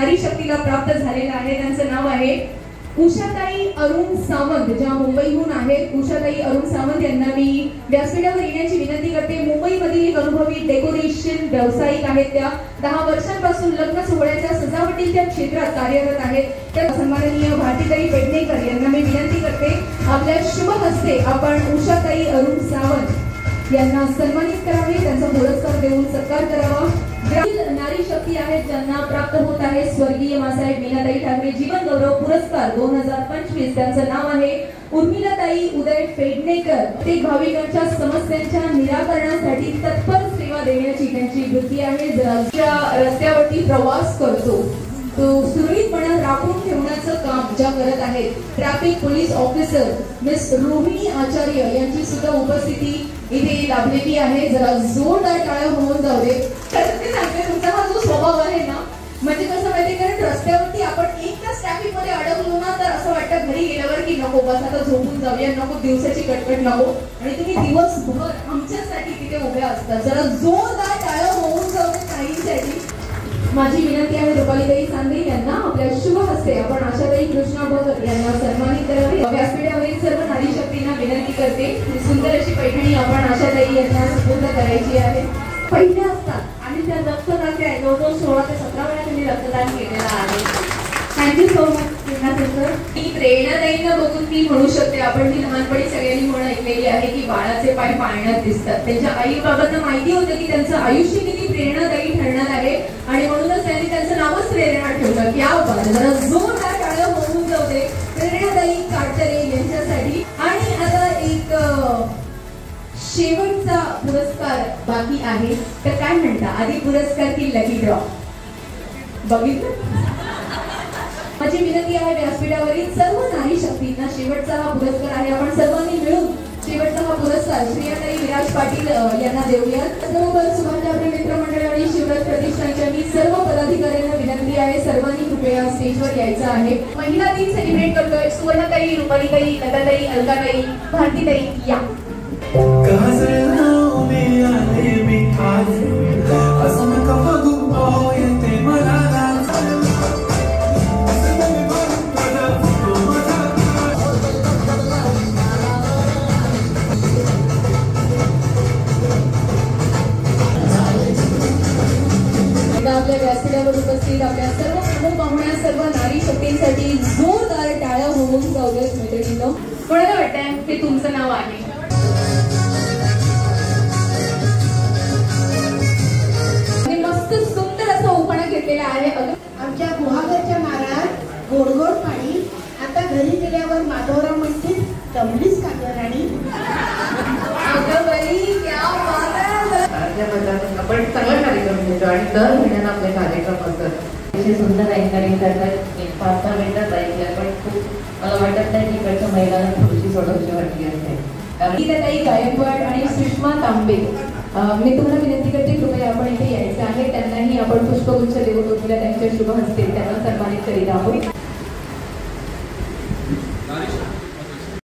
नारी शक्तीला प्राप्त झालेला आहे। त्यांचं नाव आहे उषाताई अरुण सावंत, ज्या मुंबईहून आहेत। उषाताई अरुण सावंत यांना मी व्यासपीठावर येण्याची विनंती करते। मुंबईमधील एक अनुभवी डेकोरेशन व्यावसायिक आहेत। त्या 10 वर्षांपासून लग्न सोहळ्याच्या सजावटीच्या क्षेत्रात कार्यरत आहेत। त्या सन्माननीय भारतीताई पेडणेकर यांना मी विनंती करते, आपल्या शुभ हस्ते आपण उषाताई अरुण सावंत यांना सन्मानित करावे, त्यांचा पुरस्कार देऊन सत्कार करावा। नारी शक्ती आहेत ज्यांना प्राप्त होत आहे स्वर्गीय मासाहेब मीनाताई ठाकरे जीवन गौरव पुरस्कार 2025। त्यांचं नाव आहे उर्मिलाताई उदय पेडणेकर। प्रत्येक भाविकांच्या समस्यांच्या निराकरणासाठी तत्पर सेवा देण्याची त्यांची वृत्ती आहे। रस्त्यावरती प्रवास करतो तो सुरळीतपणे राखून ठेवण्याचं काम ज्या करत आहेत traffic police officer miss Rohini Acharya यांची सुद्धा उपस्थिती इथे लाभलेली आहे। जरा जोरदार टाळ्या होऊन जाऊ दे। ते सांगते तुमचा हा जो स्वभाव आहे ना, म्हणजे कसं माहिती, कारण रस्त्यावरती आपण एक तास ट्रॅफिक मध्ये अडकलो ना तर असं वाटतं घरी गेल्यावर की नको बस आता झोपून जाऊया, नको दिवसाची कटकट नको, आणि तुम्ही दिवसभर आमच्यासाठी तिथे उभ्या असतात। जरा जोरदार टाळ्या होऊन जाऊ दे ताईंसाठी। माझी विनंती आहे रुपालीताई सांदे यांना आपल्या शुभ हस्ते आपण आशाताई कृष्णा भगत यांना सन्मानित करावे। व्यासपीठावरील सर्व नारी शक्तींना विनंती करते, सुंदर अशी पैठणी आपण आशाताई यांना सुपूर्द करायची आहे। पहिल्या असतात आणि त्या रक्तदाते आहे, जवळजवळ 16 ते 17 वेळा त्यांनी रक्तदान केलेलं आहे। Thank you so much sir. ही प्रेरणादायींना बघून मी म्हणू शकते, आपण ती लहानपणी सगळ्यांनी म्हणून ऐकलेली आहे की बाळाचे पाय पाळण्यात दिसतात। त्यांच्या आई बाबांना माहिती होतं की त्यांचं आयुष्य किती प्रेरणादायी ठरणार आहे आणि म्हणूनच त्यांनी त्यांचं नावच प्रेरणा ठेवलं। क्या बात, जरा जोरदार टाळ्या होऊन जाऊ दे प्रेरणादायी काटरे यांच्यासाठी। आणि आता एक शेवटचा पुरस्कार बाकी आहे, तर काय म्हणता, आधी पुरस्कार की लकी ड्रॉ बघितलं? माझी विनंती आहे व्यासपीठावरील सर्व नारी शक्तींना शेवटचा हा पुरस्कार आहे, आपण सर्वांनी मिळून शेवटचा हा पुरस्कार श्रेयाताई विराज पाटील यांना देऊयात। बरोबर सुभाष आपले मित्रमंडळ आणि शिवराज प्रतिष्ठानच्या मी सर्व पदाधिकाऱ्यांना विनंती आहे, सर्वांनी कृपया स्टेजवर यायचं आहे। महिला दिन सेलिब्रेट करतोय। सुवर्णाताई, रुपालीताई, लताताई, अलकाताई, भारतीताई या। आपल्या व्यासपीठावर उपस्थित आपल्या सर्व प्रमुख पाहुण्या सर्व नारी शक्तींसाठी जोरदार टाळ्या होऊन जाऊ देत मैत्रिणींनो। कोणाला वाटतंय ते तुमचं नाव आहे? मस्त सुंदर असा उखाणा घेतलेला आहे। आमच्या गुहागरच्या नारळात गोड गोड पाणी, आता घरी गेल्यावर माधवराव म्हणते जमलीस का ग राणी? आपण चांगला कार्यक्रम घेतो आणि दर महिन्याला आपले कार्यक्रम असतात। अतिशय सुंदर अँकरिंग करतात। 5-6 मिनिटात ऐकले पण खूप मला वाटत नाही तिकडच्या महिलांना थोडीशी सोडवशी वाटली असते। गीताताई गायकवाड आणि सुषमा तांबे, मी तुम्हाला विनंती करते कृपया आपण इथे यायचं आहे। त्यांनाही आपण पुष्पगुच्छ देऊन त्यांच्या शुभ हस्ते त्यांना सन्मानित करीत आहोत।